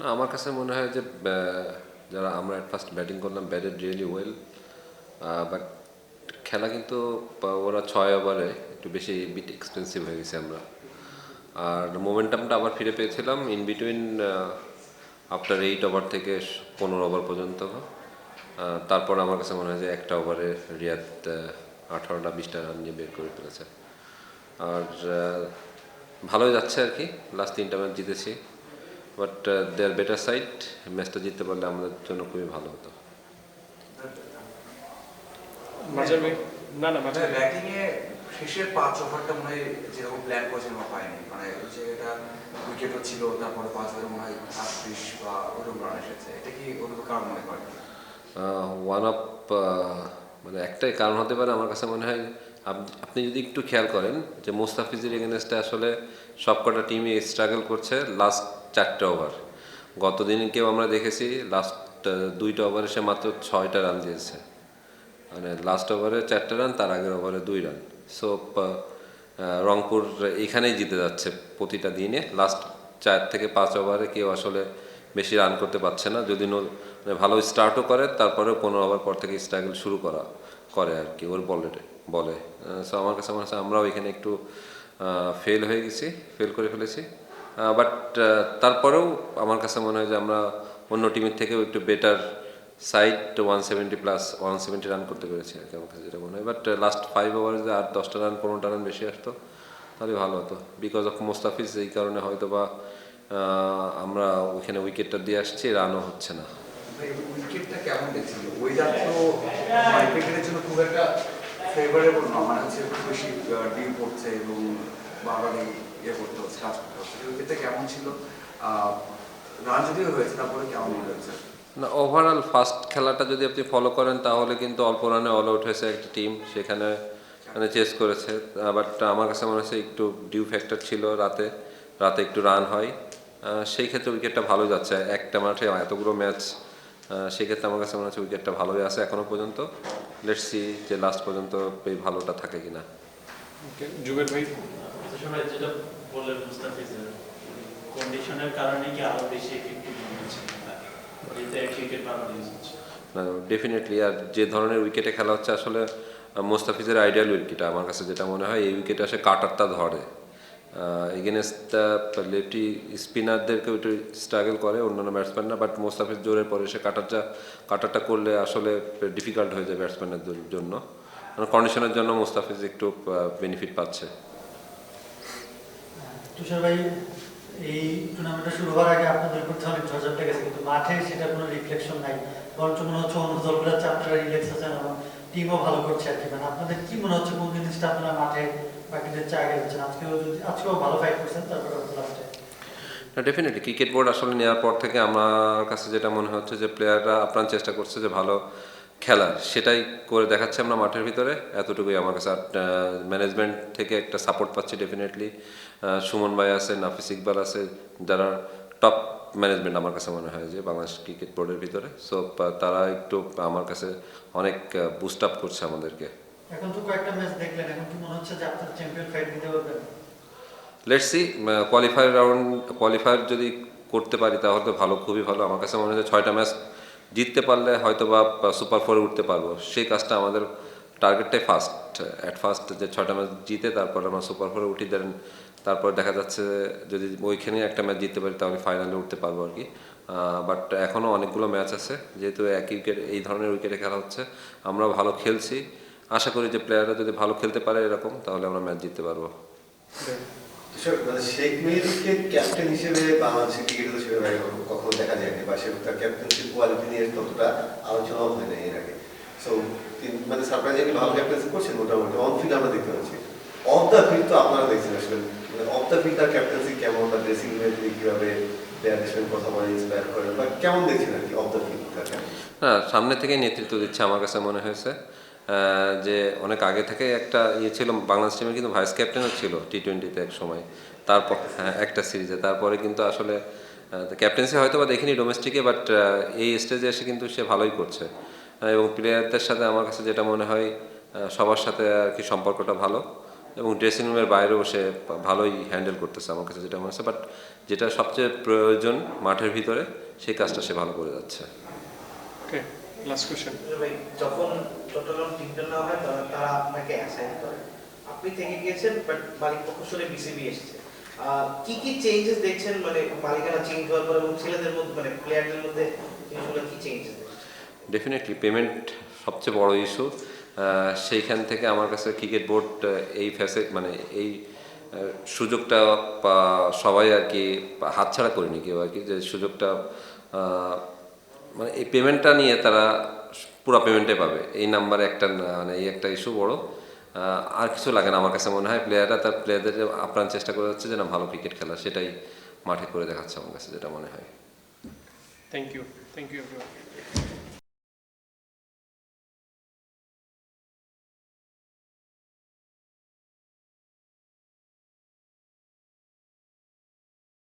না, আমার কাছে মনে হয় যে যারা আমরা এট ফার্স্ট ব্যাটিং করলাম ব্যাটেড রিয়েলি ওয়েল, বাট খেলা কিন্তু ওরা 6 ওভারে একটু বেশি বিট এক্সপেন্সিভ হয়ে গেছে আমরা। আর মোমেন্টামটা আবার ফিরে পেয়েছিলাম ইন বিটুইন আফটার 8 ওভার থেকে 15 ওভার পর্যন্ত। তারপর আমার কাছে মনে হয় যে একটা ওভারে রিয়াদ 18টা 20টা রান নিয়ে বের করে ফেলেছে। আর ভালোই যাচ্ছে আর কি, লাস্ট 3টা ম্যাচ জিতেছি। বাট দেয়ার বেটার সাইড, ম্যাচটা জিততে পারলে আমাদের জন্য খুবই ভালো হতো। মাঝার ভাই না না মাঝার ব্যাটিং এ শেষের 5 ওভারটা মনে হয় যেরকম প্ল্যান করেছিল হয়নি, মানে যে এটা উইকেটও ছিল, তারপরে 5 ওভারে মনে হয় 38 বা ওরকম রান এসেছে। এটা কি অন্য কারণ মনে করেন? ওয়ান অফ মানে একটাই কারণ হতে পারে আমার কাছে মনে হয়। আপনি যদি একটু খেয়াল করেন যে মোস্তাফিজের এগেনস্টে আসলে সবকটা টিমই স্ট্রাগল করছে লাস্ট 4টে ওভার। গতদিনকেও আমরা দেখেছি লাস্ট 2টা ওভারে সে মাত্র 6টা রান দিয়েছে, মানে লাস্ট ওভারে 4টে রান, তার আগের ওভারে 2 রান। সো রংপুর এখানেই জিতে যাচ্ছে প্রতিটা দিনে। লাস্ট 4 থেকে 5 ওভারে কেউ আসলে বেশি রান করতে পারছে না, যদি মানে ভালো স্টার্টও করে তারপরেও 15 ওভার পর থেকে স্ট্রাগল শুরু করে আর কি ওর বলে। সো আমার কাছে মনে হচ্ছে আমরাও এখানে একটু ফেল হয়ে গেছি, ফেল করে ফেলেছি। বাট তারপরেও আমার কাছে মনে হয় যে আমরা অন্য টিমের থেকেও একটু বেটার সাইড 170 রান করতে পেরেছি আর কি, আমার কাছে যেটা মনে হয়। বাট লাস্ট 5 ওভারে যে আর 10টা রান 15টা রান বেশি আসতো তাহলে ভালো হতো। বিকজ অফ মোস্তাফিজ এই কারণে হয়তো বা আমরা ওইখানে উইকেটটা দিয়ে আসছি, রানও হচ্ছে না। উইকেটটা কেমন দেখছিল? ওয়েদার তো ক্রিকেটের জন্য খুব একটা ফেভারেবল না, মানে হচ্ছে খুব বেশি ডিউ পড়ছে এবং বারবার ইয়ে করতে হচ্ছে, কাজ করতে হচ্ছে। উইকেটটা কেমন ছিল? রান যদিও হয়েছে, তারপরে কেমন মনে হচ্ছে? না, ওভারঅল ফার্স্ট খেলাটা যদি আপনি ফলো করেন তাহলে কিন্তু অল্প রানে অল আউট হয়েছে একটা টিম, সেখানে মানে চেস করেছে। বাট আমার কাছে মনে হচ্ছে একটু ডিউ ফ্যাক্টর ছিল, রাতে রাতে একটু রান হয়। সেই ক্ষেত্রে উইকেটটা ভালো যাচ্ছে একটা মাঠে এতগুলো ম্যাচ। সেক্ষেত্রে আমার কাছে মনে হচ্ছে উইকেটটা ভালোই আছে এখনও পর্যন্ত। লেটস সি যে লাস্ট পর্যন্ত এই ভালোটা থাকে কিনা। ওকে জুবের ভাই। সময় যেটা বললেন মুস্তাফিজের কন্ডিশনের কারণে কি আরো বেশি এফেক্টিভ মনে হচ্ছে এতে ক্রিকেট ভালো ইউজ হচ্ছে? ডেফিনেটলি। আর যে ধরনের উইকেটে খেলা হচ্ছে আসলে মোস্তাফিজের আইডিয়াল উইকেট আমার কাছে যেটা মনে হয়, এই উইকেটে আসে কাটারটা ধরে এগেনস্ট লেফটি স্পিনারদেরকেও একটু স্ট্রাগল করে অন্যান্য ব্যাটসম্যানরা। বাট মোস্তাফিজ জোরের পরে সে কাটারটা করলে আসলে ডিফিকাল্ট হয়ে যায় ব্যাটসম্যানদের জন্য। কন্ডিশনের জন্য মোস্তাফিজ একটু বেনিফিট পাচ্ছে। তুষার ভাই, এই টুর্নামেন্টটা শুরু হওয়ার আগে আপনাদের করতে অনেক ঝড়ঝাপ গেছে, কিন্তু মাঠে সেটা কোনো রিফ্লেকশন নাই, বরঞ্চ মনে হচ্ছে অন্য দলগুলোর চেয়ে আপনারা রিল্যাক্স আছেন এবং টিমও ভালো করছে আর কি। মানে আপনাদের কি মনে হচ্ছে কোন জিনিসটা আপনারা মাঠে বাকিদের চেয়ে আগে যাচ্ছেন? আজকেও ভালো ফাইট করছেন, তারপরে লাস্টে ডেফিনেটলি ক্রিকেট বোর্ড আসলে নেওয়ার পর থেকে আমার কাছে যেটা মনে হচ্ছে যে প্লেয়াররা আপ্রাণ চেষ্টা করছে যে ভালো খেলার, সেটাই করে দেখাচ্ছে আমরা মাঠের ভিতরে। এতটুকুই আমার কাছে। আর ম্যানেজমেন্ট থেকে একটা সাপোর্ট পাচ্ছি ডেফিনেটলি। সুমন ভাই আছে, নাফিস ইকবাল আছে, যারা টপ ম্যানেজমেন্ট আমার কাছে মনে হয় যে বাংলাদেশ ক্রিকেট বোর্ডের ভিতরে। সো তারা একটু আমার কাছে অনেক বুস্ট আপ করছে আমাদেরকে। এখন তো কয়েকটা ম্যাচ দেখলেন, এখন কি মনে হচ্ছে যে আপনারা চ্যাম্পিয়ন ফাইট দিতে পারবেন? লেটস সি, কোয়ালিফায়ার যদি করতে পারি তাহলে তো ভালো, খুবই ভালো। আমার কাছে মনে হয় 6টা ম্যাচ জিততে পারলে হয়তো বা সুপার ফোরে উঠতে পারবো। সেই কাজটা আমাদের টার্গেটটাই ফার্স্ট যে 6টা ম্যাচ জিতে তারপর আমরা সুপার ফোরে উঠি দেন। তারপর দেখা যাচ্ছে যদি ওইখানে একটা ম্যাচ জিততে পারি তাহলে ফাইনালে উঠতে পারবো আর কি। বাট এখনও অনেকগুলো ম্যাচ আছে, যেহেতু একই উইকেট এই ধরনের উইকেটে খেলা হচ্ছে, আমরা ভালো খেলছি। আশা করি যে প্লেয়াররা যদি ভালো খেলতে পারে এরকম, তাহলে আমরা ম্যাচ জিততে পারবো। মানে শেখ মেহেদীকে ক্যাপ্টেন হিসেবে বাংলাদেশের ক্রিকেটে তো সেভাবে কখনো দেখা যায়নি, বা সে তার ক্যাপ্টেন্সির কোয়ালিটি নিয়ে ততটা আলোচনাও হয় না এর আগে। সো মানে সারপ্রাইজিংলি ভালো ক্যাপ্টেন্সি করছেন মোটামুটি। অন ফিল্ড আমরা দেখতে পাচ্ছি, অফ দ্য ফিল্ড তো আপনারা দেখছেন আসলে, মানে অফ দ্য ফিল্ড তার ক্যাপ্টেন্সি কেমন, তার ড্রেসিং রুমে তিনি কীভাবে প্লেয়ারদের সঙ্গে কথা বলে ইন্সপায়ার করেন, বা কেমন দেখছেন আর কি অফ দ্য ফিল্ড তাকে? হ্যাঁ, সামনে থেকে নেতৃত্ব দিচ্ছে আমার কাছে মনে হয়েছে। যে অনেক আগে থেকে একটা ইয়ে ছিল বাংলাদেশ টিমের, কিন্তু ভাইস ক্যাপ্টেনও ছিল টি-20-তে এক সময়। তারপর হ্যাঁ, একটা সিরিজে। তারপরে কিন্তু আসলে ক্যাপ্টেন্সি হয়তো বা দেখিনি ডোমেস্টিকে, বাট এই স্টেজে এসে কিন্তু সে ভালোই করছে। এবং প্লেয়ারদের সাথে আমার কাছে যেটা মনে হয় সবার সাথে আর কি সম্পর্কটা ভালো। এবং ড্রেসিং রুমের বাইরেও সে ভালোই হ্যান্ডেল করতেছে আমার কাছে যেটা মনে হচ্ছে। বাট যেটা সবচেয়ে প্রয়োজন মাঠের ভিতরে সেই কাজটা সে ভালো করে যাচ্ছে। ওকে, লাস্ট কোশ্চেন। ভাই, যখন চট্টগ্রাম টিমটা নেওয়া হয় তখন তারা আপনাকে অ্যাসাইন করে, আপনি থেকে গিয়েছেন, বাট মালিক পক্ষ শুনে বিসিবি এসেছে। কি কি চেঞ্জেস দেখছেন, মানে মালিকানা চেঞ্জ হওয়ার পর এবং ছেলেদের মধ্যে, মানে প্লেয়ারদের মধ্যে জিনিসগুলো কি চেঞ্জেস দেখছেন? ডেফিনেটলি পেমেন্ট সবচেয়ে বড় ইস্যু। সেইখান থেকে আমার কাছে ক্রিকেট বোর্ড এই মানে এই সুযোগটা সবাই আর কি হাতছাড়া করেনি কেউ আর কি, যে সুযোগটা মানে এই পেমেন্টটা নিয়ে তারা পুরো পেমেন্টে পাবে, এই নাম্বারে একটা মানে এই একটা ইস্যু বড়। আর কিছু লাগে না আমার কাছে মনে হয়। প্লেয়াররা তার প্লেয়ারদের আপ্রাণ চেষ্টা করে যাচ্ছে যে না ভালো ক্রিকেট খেলা, সেটাই মাঠে করে দেখাচ্ছে আমার কাছে যেটা মনে হয়। Thank you everyone.